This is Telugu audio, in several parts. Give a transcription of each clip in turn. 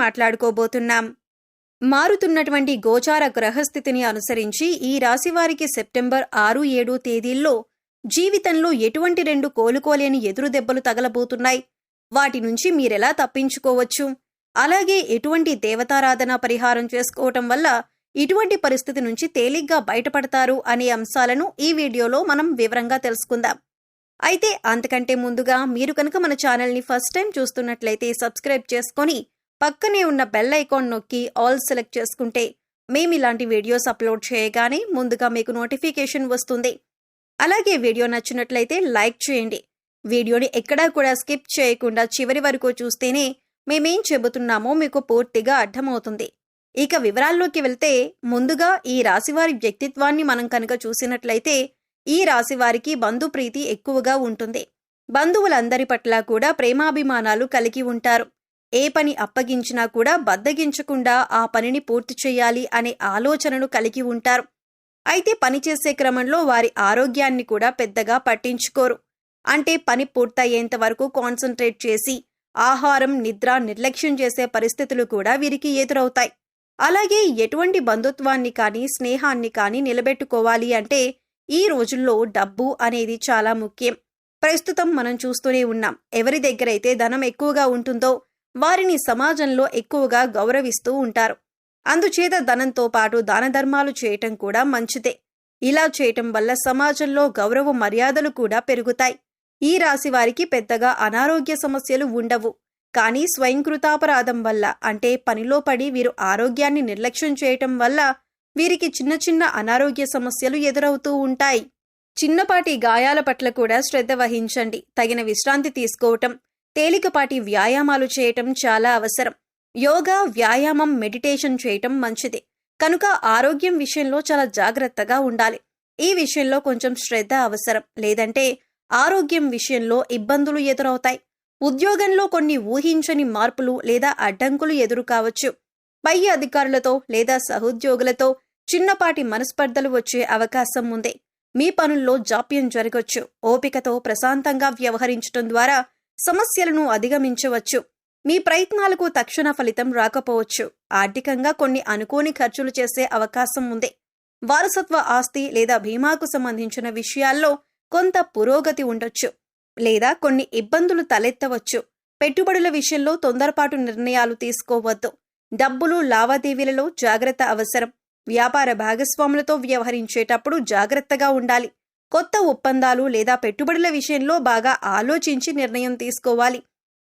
మాట్లాడుకోబోతున్నాం. మారుతున్నటువంటి గోచార గ్రహస్థితిని అనుసరించి ఈ రాశివారికి సెప్టెంబర్ 6-7 తేదీల్లో జీవితంలో ఎటువంటి 2 కోలుకోలేని ఎదురు దెబ్బలు తగలబోతున్నాయి, వాటి నుంచి మీరెలా తప్పించుకోవచ్చు, అలాగే ఎటువంటి దేవతారాధన పరిహారం చేసుకోవటం వల్ల ఇటువంటి పరిస్థితి నుంచి తేలిగ్గా బయటపడతారు అనే అంశాలను ఈ వీడియోలో మనం వివరంగా తెలుసుకుందాం. అయితే అంతకంటే ముందుగా మీరు కనుక మన ఛానల్ని ఫస్ట్ టైం చూస్తున్నట్లయితే సబ్స్క్రైబ్ చేసుకొని పక్కనే ఉన్న బెల్ ఐకాన్ నొక్కి ఆల్ సెలెక్ట్ చేసుకుంటే మేము ఇలాంటి వీడియోస్ అప్లోడ్ చేయగానే ముందుగా మీకు నోటిఫికేషన్ వస్తుంది. అలాగే వీడియో నచ్చినట్లయితే లైక్ చేయండి. వీడియోని ఎక్కడా కూడా స్కిప్ చేయకుండా చివరి వరకు చూస్తేనే మేమేం చెబుతున్నామో మీకు పూర్తిగా అర్థమవుతుంది. ఇక వివరాల్లోకి వెళ్తే ముందుగా ఈ రాశివారి వ్యక్తిత్వాన్ని మనం కనుక చూసినట్లయితే ఈ రాశివారికి బంధుప్రీతి ఎక్కువగా ఉంటుంది. బంధువులందరి పట్ల కూడా ప్రేమాభిమానాలు కలిగి ఉంటారు. ఏ పని అప్పగించినా కూడా బద్దగించకుండా ఆ పనిని పూర్తి చేయాలి అనే ఆలోచనను కలిగి ఉంటారు. అయితే పనిచేసే క్రమంలో వారి ఆరోగ్యాన్ని కూడా పెద్దగా పట్టించుకోరు. అంటే పని పూర్తయ్యేంత వరకు కాన్సంట్రేట్ చేసి ఆహారం, నిద్ర నిర్లక్ష్యం చేసే పరిస్థితులు కూడా వీరికి ఎదురవుతాయి. అలాగే ఎటువంటి బంధుత్వాన్ని కానీ స్నేహాన్ని కానీ నిలబెట్టుకోవాలి అంటే ఈ రోజుల్లో డబ్బు అనేది చాలా ముఖ్యం. ప్రస్తుతం మనం చూస్తూనే ఉన్నాం, ఎవరి దగ్గరైతే ధనం ఎక్కువగా ఉంటుందో వారిని సమాజంలో ఎక్కువగా గౌరవిస్తూ ఉంటారు. అందుచేత ధనంతో పాటు దాన ధర్మాలు చేయటం కూడా మంచిదే. ఇలా చేయటం వల్ల సమాజంలో గౌరవ మర్యాదలు కూడా పెరుగుతాయి. ఈ రాశి వారికి పెద్దగా అనారోగ్య సమస్యలు ఉండవు. కానీ స్వయంకృతాపరాధం వల్ల, అంటే పనిలో పడి వీరు ఆరోగ్యాన్ని నిర్లక్ష్యం చేయటం వల్ల వీరికి చిన్న చిన్న అనారోగ్య సమస్యలు ఎదురవుతూ ఉంటాయి. చిన్నపాటి గాయాల పట్ల కూడా శ్రద్ధ వహించండి. తగిన విశ్రాంతి తీసుకోవటం, తేలికపాటి వ్యాయామాలు చేయటం చాలా అవసరం. యోగా, వ్యాయామం, మెడిటేషన్ చేయటం మంచిది. కనుక ఆరోగ్యం విషయంలో చాలా జాగ్రత్తగా ఉండాలి. ఈ విషయంలో కొంచెం శ్రద్ధ అవసరం, లేదంటే ఆరోగ్యం విషయంలో ఇబ్బందులు ఎదురవుతాయి. ఉద్యోగంలో కొన్ని ఊహించని మార్పులు లేదా అడ్డంకులు ఎదురు కావచ్చు. పై అధికారులతో లేదా సహోద్యోగులతో చిన్నపాటి మనస్పర్ధలు వచ్చే అవకాశం ఉంది. మీ పనుల్లో జాప్యం జరగొచ్చు. ఓపికతో ప్రశాంతంగా వ్యవహరించడం ద్వారా సమస్యలను అధిగమించవచ్చు. మీ ప్రయత్నాలకు తక్షణ ఫలితం రాకపోవచ్చు. ఆర్థికంగా కొన్ని అనుకోని ఖర్చులు చేసే అవకాశం ఉంది. వారసత్వ ఆస్తి లేదా బీమాకు సంబంధించిన విషయాల్లో కొంత పురోగతి ఉండొచ్చు, లేదా కొన్ని ఇబ్బందులు తలెత్తవచ్చు. పెట్టుబడుల విషయంలో తొందరపాటు నిర్ణయాలు తీసుకోవద్దు. డబ్బులు లావాదేవీలలో జాగ్రత్త అవసరం. వ్యాపార భాగస్వాములతో వ్యవహరించేటప్పుడు జాగ్రత్తగా ఉండాలి. కొత్త ఒప్పందాలు లేదా పెట్టుబడుల విషయంలో బాగా ఆలోచించి నిర్ణయం తీసుకోవాలి.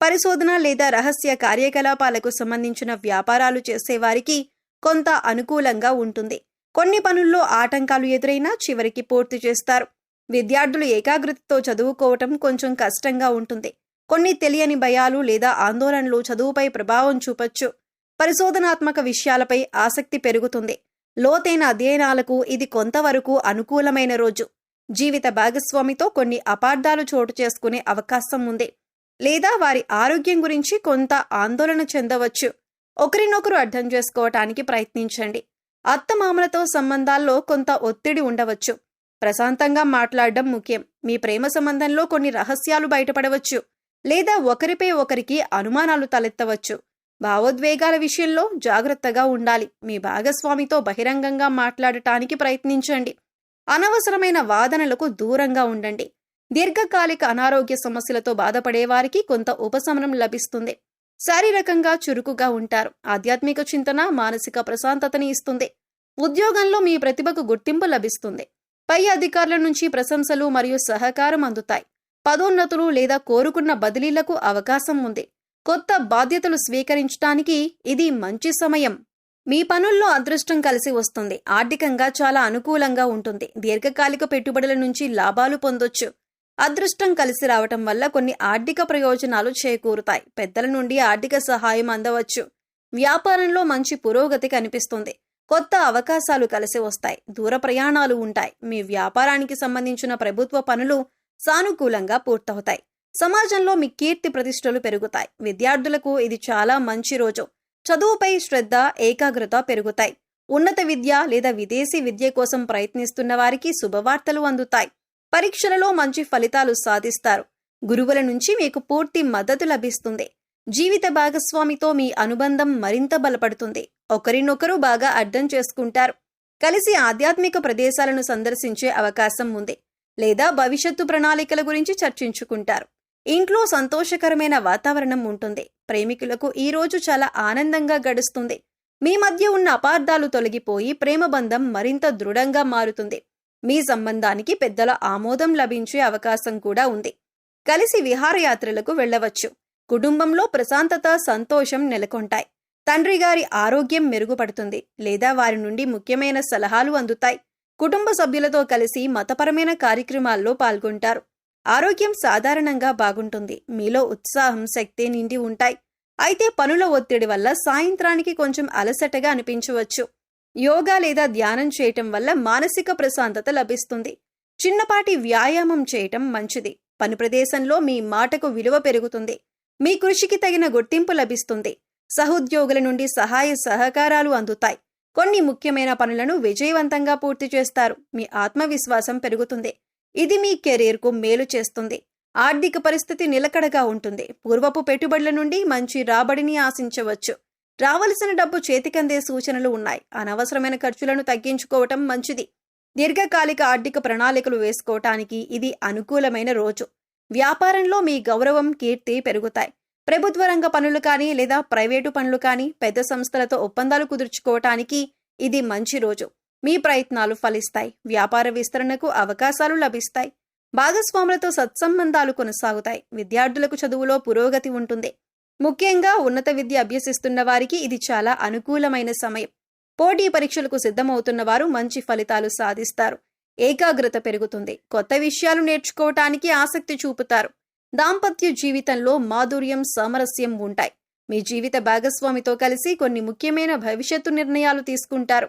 పరిశోధన లేదా రహస్య కార్యకలాపాలకు సంబంధించిన వ్యాపారాలు చేసేవారికి కొంత అనుకూలంగా ఉంటుంది. కొన్ని పనుల్లో ఆటంకాలు ఎదురైనా చివరికి పూర్తి చేస్తారు. విద్యార్థులు ఏకాగ్రతతో చదువుకోవటం కొంచెం కష్టంగా ఉంటుంది. కొన్ని తెలియని భయాలు లేదా ఆందోళనలు చదువుపై ప్రభావం చూపొచ్చు. పరిశోధనాత్మక విషయాలపై ఆసక్తి పెరుగుతుంది. లోతైన అధ్యయనాలకు ఇది కొంతవరకు అనుకూలమైన రోజు. జీవిత భాగస్వామితో కొన్ని అపార్థాలు చోటు చేసుకునే అవకాశం ఉంది, లేదా వారి ఆరోగ్యం గురించి కొంత ఆందోళన చెందవచ్చు. ఒకరినొకరు అర్థం చేసుకోవటానికి ప్రయత్నించండి. అత్తమామలతో సంబంధాల్లో కొంత ఒత్తిడి ఉండవచ్చు. ప్రశాంతంగా మాట్లాడడం ముఖ్యం. మీ ప్రేమ సంబంధంలో కొన్ని రహస్యాలు బయటపడవచ్చు, లేదా ఒకరిపై ఒకరికి అనుమానాలు తలెత్తవచ్చు. భావోద్వేగాల విషయంలో జాగ్రత్తగా ఉండాలి. మీ భాగస్వామితో బహిరంగంగా మాట్లాడటానికి ప్రయత్నించండి. అనవసరమైన వాదనలకు దూరంగా ఉండండి. దీర్ఘకాలిక అనారోగ్య సమస్యలతో బాధపడేవారికి కొంత ఉపశమనం లభిస్తుంది. శారీరకంగా చురుకుగా ఉంటారు. ఆధ్యాత్మిక చింతన మానసిక ప్రశాంతతని ఇస్తుంది. ఉద్యోగంలో మీ ప్రతిభకు గుర్తింపు లభిస్తుంది. పై అధికారుల నుంచి ప్రశంసలు మరియు సహకారం అందుతాయి. పదోన్నతులు లేదా కోరుకున్న బదిలీలకు అవకాశం ఉంది. కొత్త బాధ్యతలు స్వీకరించడానికి ఇది మంచి సమయం. మీ పనుల్లో అదృష్టం కలిసి వస్తుంది. ఆర్థికంగా చాలా అనుకూలంగా ఉంటుంది. దీర్ఘకాలిక పెట్టుబడుల నుంచి లాభాలు పొందొచ్చు. అదృష్టం కలిసి రావటం వల్ల కొన్ని ఆర్థిక ప్రయోజనాలు చేకూరుతాయి. పెద్దల నుండి ఆర్థిక సహాయం అందవచ్చు. వ్యాపారంలో మంచి పురోగతి కనిపిస్తుంది. కొత్త అవకాశాలు కలిసి వస్తాయి. దూర ప్రయాణాలు ఉంటాయి. మీ వ్యాపారానికి సంబంధించిన ప్రభుత్వ పనులు సానుకూలంగా పూర్తవుతాయి. సమాజంలో మీ కీర్తి ప్రతిష్టలు పెరుగుతాయి. విద్యార్థులకు ఇది చాలా మంచి రోజు. చదువుపై శ్రద్ధ, ఏకాగ్రత పెరుగుతాయి. ఉన్నత విద్య లేదా విదేశీ విద్య కోసం ప్రయత్నిస్తున్న వారికి శుభవార్తలు అందుతాయి. పరీక్షలలో మంచి ఫలితాలు సాధిస్తారు. గురువుల నుంచి మీకు పూర్తి మద్దతు లభిస్తుంది. జీవిత భాగస్వామితో మీ అనుబంధం మరింత బలపడుతుంది. ఒకరినొకరు బాగా అర్థం చేసుకుంటారు. కలిసి ఆధ్యాత్మిక ప్రదేశాలను సందర్శించే అవకాశం ఉంది, లేదా భవిష్యత్తు ప్రణాళికల గురించి చర్చించుకుంటారు. ఇంట్లో సంతోషకరమైన వాతావరణం ఉంటుంది. ప్రేమికులకు ఈ రోజు చాలా ఆనందంగా గడుస్తుంది. మీ మధ్య ఉన్న అపార్థాలు తొలగిపోయి ప్రేమ బంధం మరింత దృఢంగా మారుతుంది. మీ సంబంధానికి పెద్దల ఆమోదం లభించే అవకాశం కూడా ఉంది. కలిసి విహారయాత్రలకు వెళ్లవచ్చు. కుటుంబంలో ప్రశాంతత, సంతోషం నెలకొంటాయి. తండ్రి గారి ఆరోగ్యం మెరుగుపడుతుంది, లేదా వారి నుండి ముఖ్యమైన సలహాలు అందుతాయి. కుటుంబ సభ్యులతో కలిసి మతపరమైన కార్యక్రమాల్లో పాల్గొంటారు. ఆరోగ్యం సాధారణంగా బాగుంటుంది. మీలో ఉత్సాహం, శక్తి నిండి ఉంటాయి. అయితే పనుల ఒత్తిడి వల్ల సాయంత్రానికి కొంచెం అలసటగా అనిపించవచ్చు. యోగా లేదా ధ్యానం చేయటం వల్ల మానసిక ప్రశాంతత లభిస్తుంది. చిన్నపాటి వ్యాయామం చేయటం మంచిది. పని ప్రదేశంలో మీ మాటకు విలువ పెరుగుతుంది. మీ కృషికి తగిన గుర్తింపు లభిస్తుంది. సహోద్యోగుల నుండి సహాయ సహకారాలు అందుతాయి. కొన్ని ముఖ్యమైన పనులను విజయవంతంగా పూర్తి చేస్తారు. మీ ఆత్మవిశ్వాసం పెరుగుతుంది. ఇది మీ కెరీర్కు మేలు చేస్తుంది. ఆర్థిక పరిస్థితి నిలకడగా ఉంటుంది. పూర్వపు పెట్టుబడుల నుండి మంచి రాబడిని ఆశించవచ్చు. రావలసిన డబ్బు చేతికందే సూచనలు ఉన్నాయి. అనవసరమైన ఖర్చులను తగ్గించుకోవటం మంచిది. దీర్ఘకాలిక ఆర్థిక ప్రణాళికలు వేసుకోవటానికి ఇది అనుకూలమైన రోజు. వ్యాపారంలో మీ గౌరవం, కీర్తి పెరుగుతాయి. ప్రభుత్వ రంగ పనులు కానీ లేదా ప్రైవేటు పనులు కానీ పెద్ద సంస్థలతో ఒప్పందాలు కుదుర్చుకోవటానికి ఇది మంచి రోజు. మీ ప్రయత్నాలు ఫలిస్తాయి. వ్యాపార విస్తరణకు అవకాశాలు లభిస్తాయి. భాగస్వాములతో సత్సంబంధాలు కొనసాగుతాయి. విద్యార్థులకు చదువులో పురోగతి ఉంటుంది. ముఖ్యంగా ఉన్నత విద్య అభ్యసిస్తున్న వారికి ఇది చాలా అనుకూలమైన సమయం. పోటీ పరీక్షలకు సిద్ధమవుతున్న వారు మంచి ఫలితాలు సాధిస్తారు. ఏకాగ్రత పెరుగుతుంది. కొత్త విషయాలు నేర్చుకోవటానికి ఆసక్తి చూపుతారు. దాంపత్య జీవితంలో మాధుర్యం, సామరస్యం ఉంటాయి. మీ జీవిత భాగస్వామితో కలిసి కొన్ని ముఖ్యమైన భవిష్యత్తు నిర్ణయాలు తీసుకుంటారు.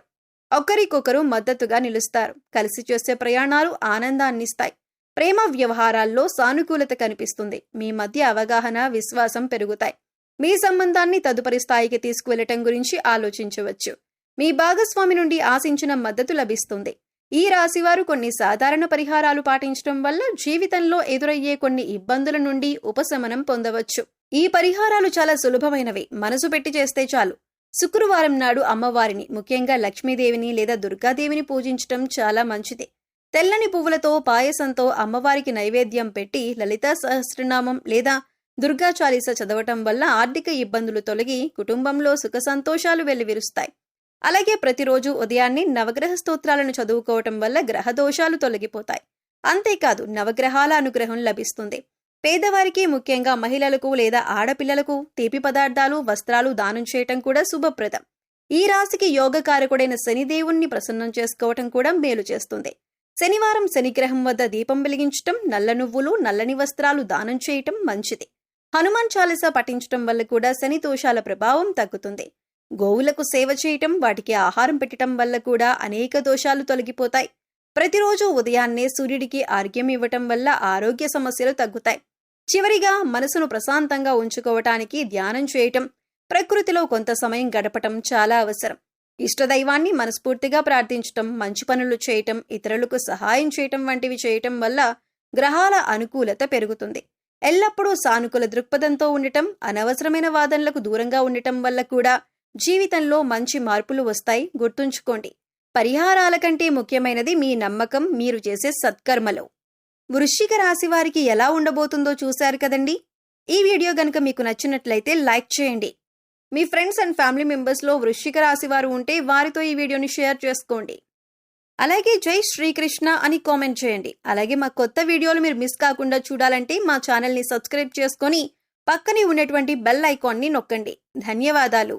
ఒకరికొకరు మద్దతుగా నిలుస్తారు. కలిసి చేసే ప్రయాణాలు ఆనందాన్నిస్తాయి. ప్రేమ వ్యవహారాల్లో సానుకూలత కనిపిస్తుంది. మీ మధ్య అవగాహన, విశ్వాసం పెరుగుతాయి. మీ సంబంధాన్ని తదుపరి స్థాయికి తీసుకువెళ్లటం గురించి ఆలోచించవచ్చు. మీ భాగస్వామి నుండి ఆశించిన మద్దతు లభిస్తుంది. ఈ రాశివారు కొన్ని సాధారణ పరిహారాలు పాటించడం వల్ల జీవితంలో ఎదురయ్యే కొన్ని ఇబ్బందుల నుండి ఉపశమనం పొందవచ్చు. ఈ పరిహారాలు చాలా సులభమైనవి. మనసు పెట్టి చేస్తే చాలు. శుక్రవారం నాడు అమ్మవారిని, ముఖ్యంగా లక్ష్మీదేవిని లేదా దుర్గాదేవిని పూజించటం చాలా మంచిది. తెల్లని పువ్వులతో, పాయసంతో అమ్మవారికి నైవేద్యం పెట్టి లలితా సహస్రనామం లేదా దుర్గా చాలీస చదవటం వల్ల ఆర్థిక ఇబ్బందులు తొలగి కుటుంబంలో సుఖ సంతోషాలు వెల్లివిరుస్తాయి. అలాగే ప్రతిరోజు ఉదయాన్నే నవగ్రహ స్తోత్రాలను చదువుకోవటం వల్ల గ్రహ దోషాలు తొలగిపోతాయి. అంతేకాదు నవగ్రహాల అనుగ్రహం లభిస్తుంది. పేదవారికి, ముఖ్యంగా మహిళలకు లేదా ఆడపిల్లలకు తీపి పదార్థాలు, వస్త్రాలు దానం చేయటం కూడా శుభప్రదం. ఈ రాశికి యోగకారకుడైన శనిదేవుణ్ణి ప్రసన్నం చేసుకోవటం కూడా మేలు చేస్తుంది. శనివారం శనిగ్రహం వద్ద దీపం వెలిగించటం, నల్ల నువ్వులు, నల్లని వస్త్రాలు దానం చేయటం మంచిది. హనుమాన్ చాలీస పఠించటం వల్ల కూడా శని దోషాల ప్రభావం తగ్గుతుంది. గోవులకు సేవ చేయటం, వాటికి ఆహారం పెట్టడం వల్ల కూడా అనేక దోషాలు తొలగిపోతాయి. ప్రతిరోజు ఉదయాన్నే సూర్యుడికి ఆర్ఘ్యం ఇవ్వటం వల్ల ఆరోగ్య సమస్యలు తగ్గుతాయి. చివరిగా మనసును ప్రశాంతంగా ఉంచుకోవటానికి ధ్యానం చేయటం, ప్రకృతిలో కొంత సమయం గడపటం చాలా అవసరం. ఇష్టదైవాన్ని మనస్ఫూర్తిగా ప్రార్థించటం, మంచి పనులు చేయటం, ఇతరులకు సహాయం చేయటం వంటివి చేయటం వల్ల గ్రహాల అనుకూలత పెరుగుతుంది. ఎల్లప్పుడూ సానుకూల దృక్పథంతో ఉండటం, అనవసరమైన వాదనలకు దూరంగా ఉండటం వల్ల కూడా జీవితంలో మంచి మార్పులు వస్తాయి. గుర్తుంచుకోండి, పరిహారాల కంటే ముఖ్యమైనది మీ నమ్మకం, మీరు చేసే సత్కర్మలో. వృశ్చిక రాశి వారికి ఎలా ఉండబోతుందో చూశారు కదండి. ఈ వీడియో గనుక మీకు నచ్చినట్లయితే లైక్ చేయండి. మీ ఫ్రెండ్స్ అండ్ ఫ్యామిలీ మెంబర్స్లో వృశ్చిక రాశి వారు ఉంటే వారితో ఈ వీడియోని షేర్ చేసుకోండి. అలాగే జై శ్రీకృష్ణ అని కామెంట్ చేయండి. అలాగే మా కొత్త వీడియోలు మీరు మిస్ కాకుండా చూడాలంటే మా ఛానల్ని సబ్స్క్రైబ్ చేసుకొని పక్కనే ఉన్నటువంటి బెల్ ఐకాన్ని నొక్కండి. ధన్యవాదాలు.